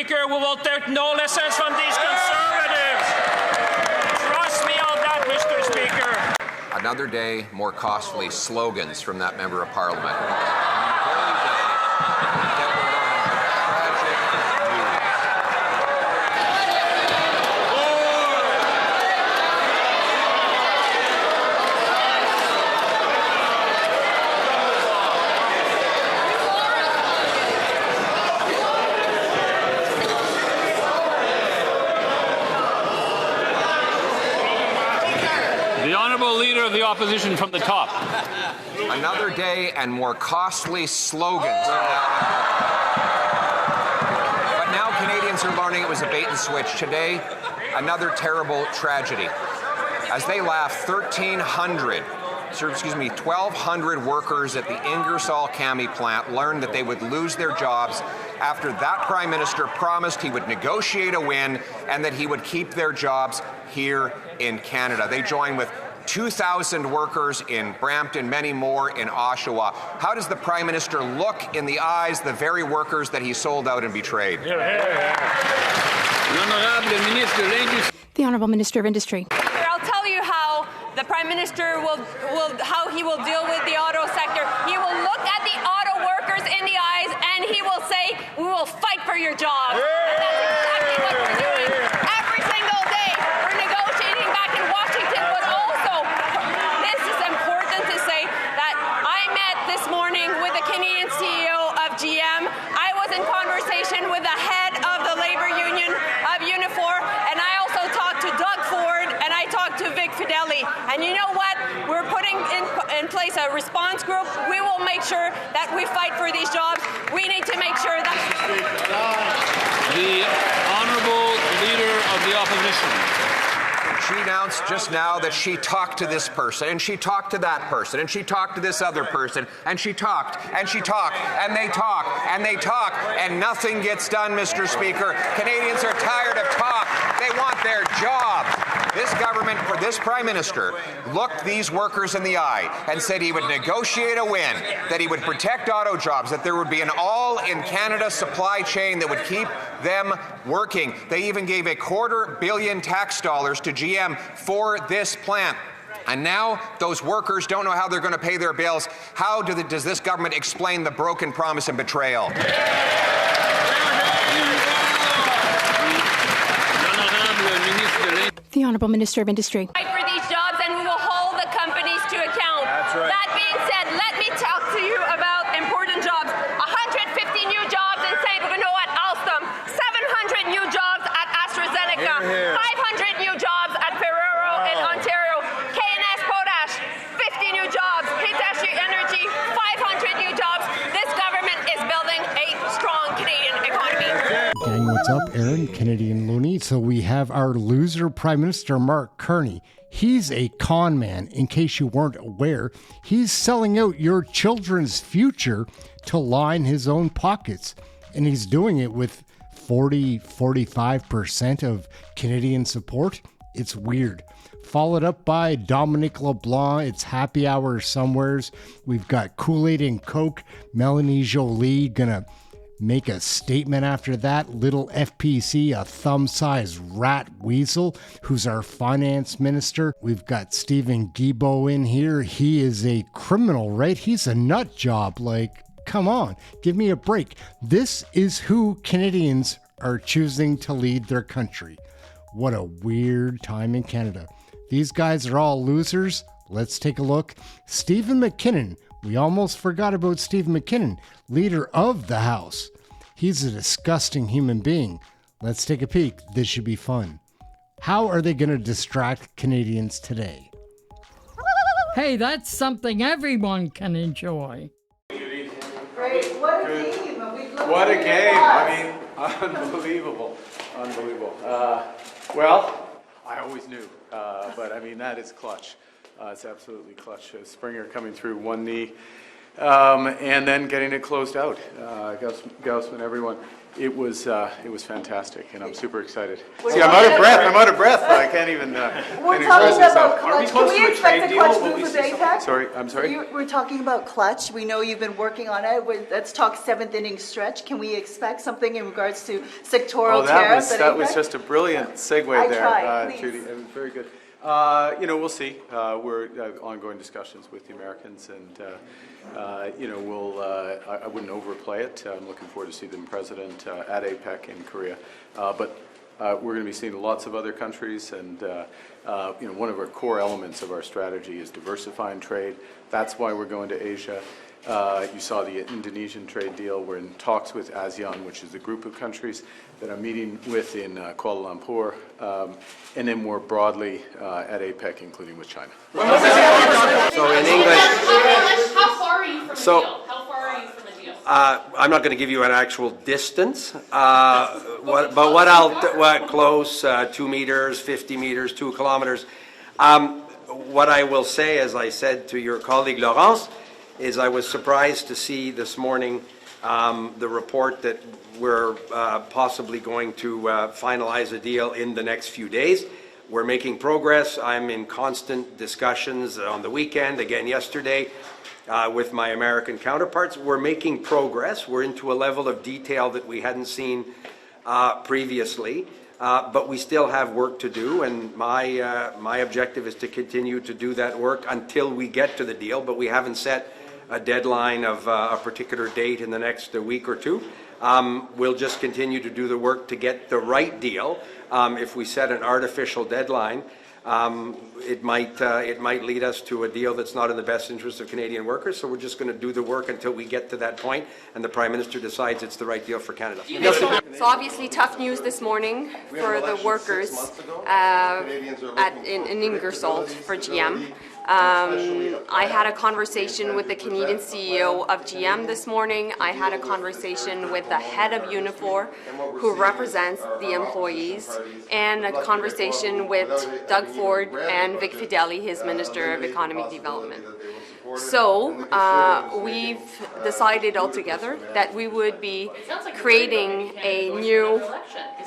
Speaker, we will take no lessons from these Conservatives. Trust me on that, Mr. Speaker. Another day, more costly slogans from that member of Parliament. Leader of the Opposition from the top. Another day and more costly slogans. But now Canadians are learning it was a bait and switch. Today, another terrible tragedy. As they laugh, 1,200 workers at the Ingersoll Cami plant learned that they would lose their jobs after that Prime Minister promised he would negotiate a win and that he would keep their jobs here in Canada. They join with 2,000 workers in Brampton, many more in Oshawa. How does the Prime Minister look in the eyes of the very workers that he sold out and betrayed? The Honourable Minister of Industry. I'll tell you how the Prime Minister how he will deal with the auto sector. He will look at the auto workers in the eyes and he will say, we will fight for your jobs. And that's exactly what we're doing. Every single day, we're negotiating back in Washington, but also, this is important to say that I met this morning with the Canadian CEO of GM. I was in conversation with the head of the labor union of Unifor, and I also talked to Doug Ford, and I talked to Vic Fideli. And you know what? We're putting in place a response group. We will make sure that we fight for these jobs. We need to make sure that... The Honourable Leader of the Opposition. She announced just now that she talked to this person, and she talked to that person, and she talked to this other person, and she talked, and she talked, and they talk, and they talk, and nothing gets done, Mr. Speaker. Canadians are tired of talk. They want their job. This government, for this Prime Minister, looked these workers in the eye and said he would negotiate a win, that he would protect auto jobs, that there would be an all-in-Canada supply chain that would keep them working. They even gave $250 million tax dollars to GM for this plant. And now those workers don't know how they're going to pay their bills. How does this government explain the broken promise and betrayal? The Honourable Minister of Industry. Fight for these jobs, and we will hold the companies to account. That's right. That being said, let me talk to you about important jobs. 150 new jobs in St. Bruno at Alstom, 700 new jobs at AstraZeneca, 500 new jobs at Ferrero in Ontario, K&S Potash, 50 new jobs, Hitachi Energy, 500 new jobs. This government is building a strong Canadian economy. Gang, what's up? Aaron, Canadian Looney. So we have our loser Prime Minister, Mark Carney. He's a con man, in case you weren't aware. He's selling out your children's future to line his own pockets. And he's doing it with 45% of Canadian support. It's weird. Followed up by Dominique Leblanc. It's happy hour somewheres. We've got Kool-Aid and Coke. Melanie Joly gonna make a statement after that. Little FPC, a thumb-sized rat weasel, who's our finance minister. We've got Stephen Guilbeault in here. He is a criminal, right? He's a nut job. Like, come on, give me a break. This is who Canadians are choosing to lead their country. What a weird time in Canada. These guys are all losers. Let's take a look. Stephen MacKinnon. We almost forgot about Stephen MacKinnon, Leader of the House. He's a disgusting human being. Let's take a peek. This should be fun. How are they going to distract Canadians today? Hey, that's something everyone can enjoy. Great. What a game. What a game. I mean, unbelievable. Unbelievable. Well, I always knew, but I mean, that is clutch. It's absolutely clutch. Springer coming through one knee, and then getting it closed out. Gaussman, everyone. It was fantastic, and I'm super excited. See, I'm out of breath. I can't even. We're talking about clutch. Can we expect a clutch move with APEC? Sorry, I'm sorry. We're talking about clutch. We know you've been working on it. Let's talk seventh inning stretch. Can we expect something in regards to sectoral tariffs at APEC? That was just a brilliant segue there, tried, Judy. It was very good. We'll see. We're ongoing discussions with the Americans, and I wouldn't overplay it. I'm looking forward to see the president at APEC in Korea, but we're going to be seeing lots of other countries, and one of our core elements of our strategy is diversifying trade. That's why we're going to Asia. You saw the Indonesian trade deal. We're in talks with ASEAN, which is the group of countries that I'm meeting with in Kuala Lumpur, and then more broadly at APEC, including with China. So in English, how far are you from the deal? How far are you from the deal? I'm not going to give you an actual distance, what close, 2 meters, 50 meters, 2 kilometers. What I will say, as I said to your colleague Laurence, is I was surprised to see this morning the report that we're possibly going to finalize a deal in the next few days. We're making progress. I'm in constant discussions on the weekend, again yesterday, with my American counterparts. We're making progress. We're into a level of detail that we hadn't seen previously. But we still have work to do, and my objective is to continue to do that work until we get to the deal, but we haven't set a deadline of a particular date in the next week or two. We'll just continue to do the work to get the right deal. If we set an artificial deadline, it might lead us to a deal that's not in the best interest of Canadian workers, so we're just going to do the work until we get to that point and the Prime Minister decides it's the right deal for Canada. So obviously tough news this morning for the workers in Ingersoll for GM. I had a conversation with the Canadian CEO of GM this morning. I had a conversation with the head of Unifor, who represents the employees, and a conversation with Doug Ford and Vic Fideli, his Minister of Economic Development. So we've decided altogether that we would be creating a new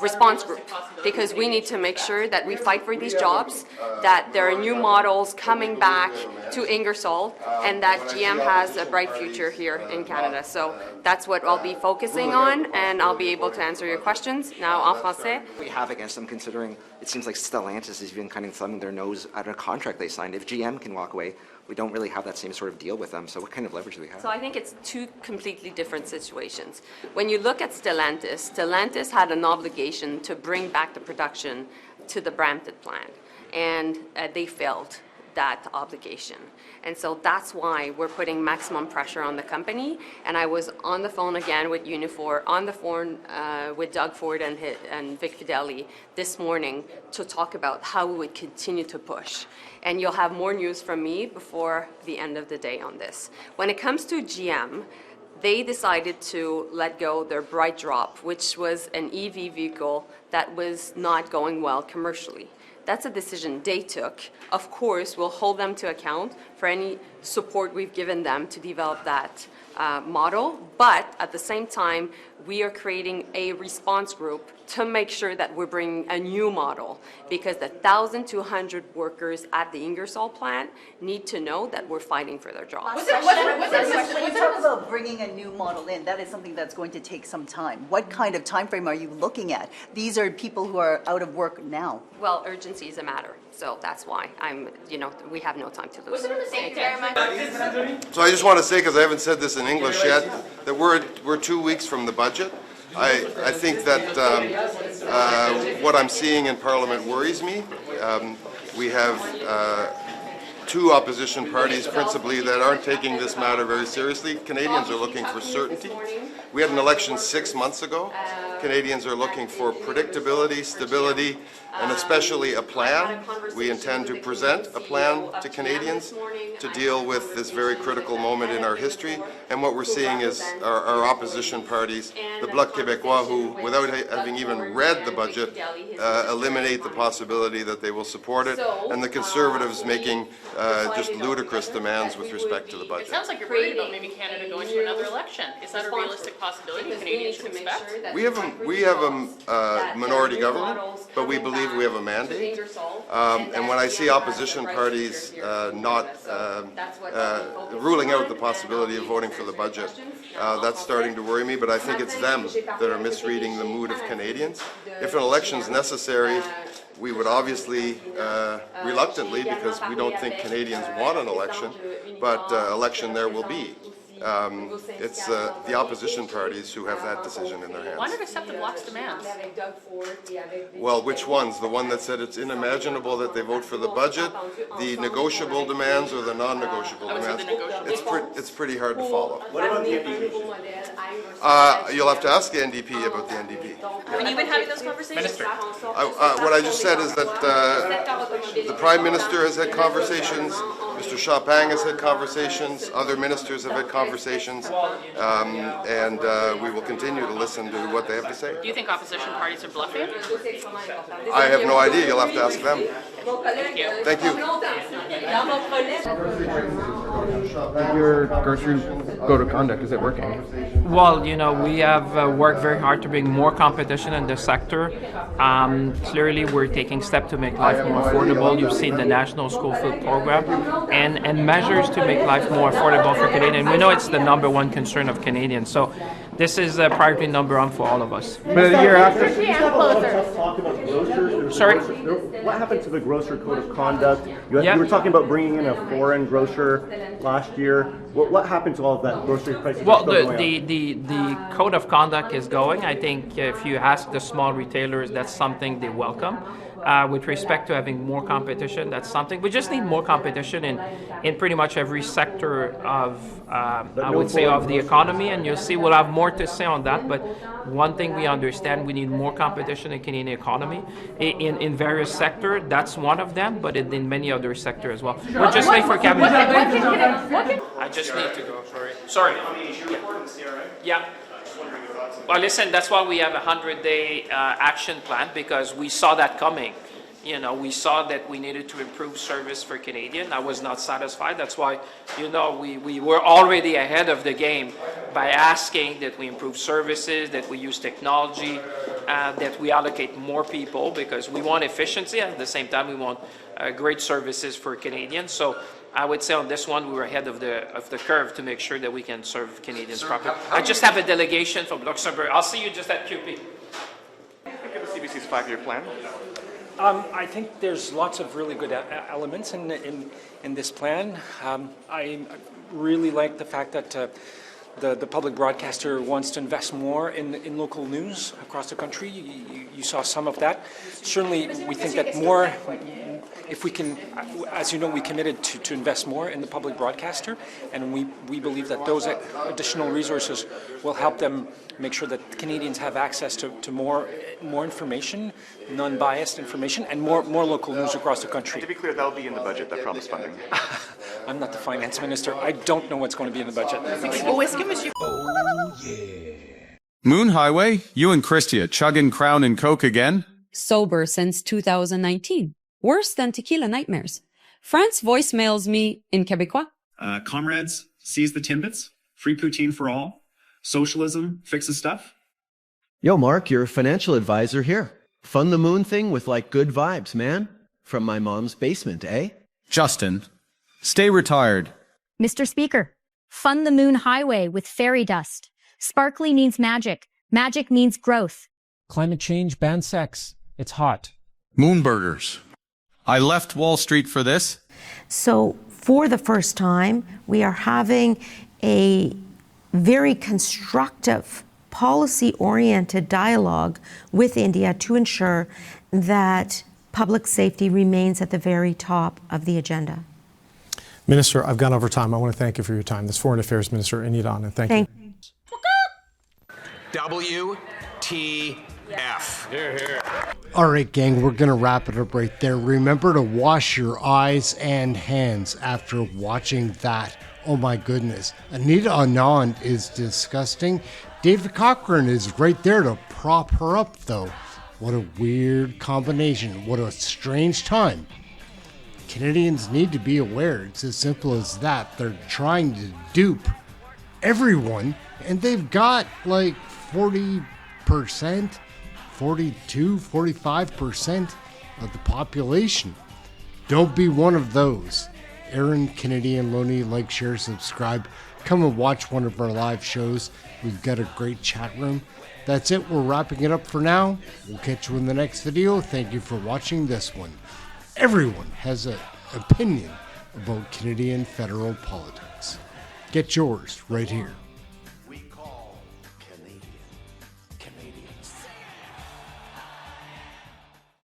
response group, because we need to make sure that we fight for these jobs, that there are new models coming back to Ingersoll, and that GM has a bright future here in Canada. So that's what I'll be focusing on, and I'll be able to answer your questions. Now en français. We have against them, considering it seems like Stellantis has been kind of thumbing their nose at a contract they signed. If GM can walk away, we don't really have that same sort of deal with them. So what kind of leverage do we have? So I think it's two completely different situations. When you look at Stellantis, Stellantis had an obligation to bring back the production to the Brampton plant, and they failed that obligation. And so that's why we're putting maximum pressure on the company. And I was on the phone again with Unifor, on the phone with Doug Ford and Vic Fideli this morning to talk about how we would continue to push. And you'll have more news from me before the end of the day on this. When it comes to GM, they decided to let go their Bright Drop, which was an EV vehicle that was not going well commercially. That's a decision they took. Of course, we'll hold them to account for any support we've given them to develop that model, but at the same time, we are creating a response group to make sure that we're bringing a new model, because the 1,200 workers at the Ingersoll plant need to know that we're fighting for their jobs. When you talk about bringing a new model in, that is something that's going to take some time. What kind of time frame are you looking at? These are people who are out of work now. Well, urgency is a matter, so that's why we have no time to lose. Thank you very much. So I just want to say, because I haven't said this in English yet, that we're 2 weeks from the budget. I think that what I'm seeing in Parliament worries me. We have two opposition parties, principally, that aren't taking this matter very seriously. Canadians are looking for certainty. We had an election 6 months ago. Canadians are looking for predictability, stability, and especially a plan. We intend to present a plan to Canadians to deal with this very critical moment in our history. And what we're seeing is our opposition parties, the Bloc Québécois, who, without having even read the budget, eliminate the possibility that they will support it, and the Conservatives making just ludicrous demands with respect to the budget. It sounds like you're worried about maybe Canada going to another election. Is that a realistic possibility Canadians should expect? We have a minority government, but we believe we have a mandate. And when I see opposition parties not ruling out the possibility of voting for the budget, that's starting to worry me, but I think it's them that are misreading the mood of Canadians. If an election is necessary, we would obviously, reluctantly, because we don't think Canadians want an election, but election there will be. It's the opposition parties who have that decision in their hands. Why not accept the Bloc's demands? Well, which ones? The one that said it's unimaginable that they vote for the budget, the negotiable demands, or the non-negotiable demands? It's pretty hard to follow. What about the NDP? You'll have to ask the NDP about the NDP. Have you been having those conversations? What I just said is that the Prime Minister has had conversations, Mr. Champagne has had conversations, other ministers have had conversations, and we will continue to listen to what they have to say. Do you think opposition parties are bluffing? I have no idea. You'll have to ask them. Thank you. Thank you. Your grocery code of conduct, is it working? Well, you know, we have worked very hard to bring more competition in the sector. Clearly, we're taking steps to make life more affordable. You've seen the National School Food Program and measures to make life more affordable for Canadians. We know it's the number one concern of Canadians. So this is a priority number one for all of us. But a year after, sorry? What happened to the grocer code of conduct? You were talking about bringing in a foreign grocer last year. What happened to all of that grocery prices? Well, the code of conduct is going. I think if you ask the small retailers, that's something they welcome. With respect to having more competition, that's something. We just need more competition in pretty much every sector of, I would say, of the economy, and you'll see we'll have more to say on that. But one thing we understand, we need more competition in Canadian economy in various sectors. That's one of them, but in many other sectors as well. We're just late for cabinet. I just need to go. Sorry. Yeah. Well, listen, that's why we have a 100-day action plan, because we saw that coming. You know, we saw that we needed to improve service for Canadians. I was not satisfied. That's why, you know, we were already ahead of the game by asking that we improve services, that we use technology, that we allocate more people, because we want efficiency. At the same time, we want great services for Canadians. So I would say on this one, we were ahead of the curve to make sure that we can serve Canadians properly. I just have a delegation from Luxembourg. I'll see you just at QP. Think of the CBC's 5-year plan? I think there's lots of really good elements in this plan. I really like the fact that the public broadcaster wants to invest more in local news across the country. You saw some of that. Certainly, we think that more, if we can, as you know, we committed to invest more in the public broadcaster, and we believe that those additional resources will help them make sure that Canadians have access to more information, non-biased information, and more local news across the country. And to be clear, that'll be in the budget, that promised funding. I'm not the finance minister. I don't know what's going to be in the budget. Oh, yeah. Moon Highway, you and Christia chugging Crown and Coke again? Sober since 2019. Worse than tequila nightmares. France voicemails me in Quebecois. Comrades, seize the Timbits. Free poutine for all. Socialism fixes stuff. Yo, Mark, your financial advisor here. Fund the moon thing with like good vibes, man. From my mom's basement, eh? Justin, stay retired. Mr. Speaker, fund the Moon Highway with fairy dust. Sparkly means magic. Magic means growth. Climate change bans sex. It's hot. Moonburgers. I left Wall Street for this. So for the first time, we are having a very constructive, policy-oriented dialogue with India to ensure that public safety remains at the very top of the agenda. Minister, I've gone over time. I want to thank you for your time. This Foreign Affairs Minister, Inidon, and thank you. WTF. WTF. Here, here. All right, gang, we're going to wrap it up right there. Remember to wash your eyes and hands after watching that. Oh my goodness. Anita Anand is disgusting. David Cochran is right there to prop her up, though. What a weird combination. What a strange time. Canadians need to be aware. It's as simple as that. They're trying to dupe everyone, and they've got like 40%, 42, 45% of the population. Don't be one of those. Aaron, Canadian Loney, like, share, subscribe. Come and watch one of our live shows. We've got a great chat room. That's it. We're wrapping it up for now. We'll catch you in the next video. Thank you for watching this one. Everyone has an opinion about Canadian federal politics. Get yours right here.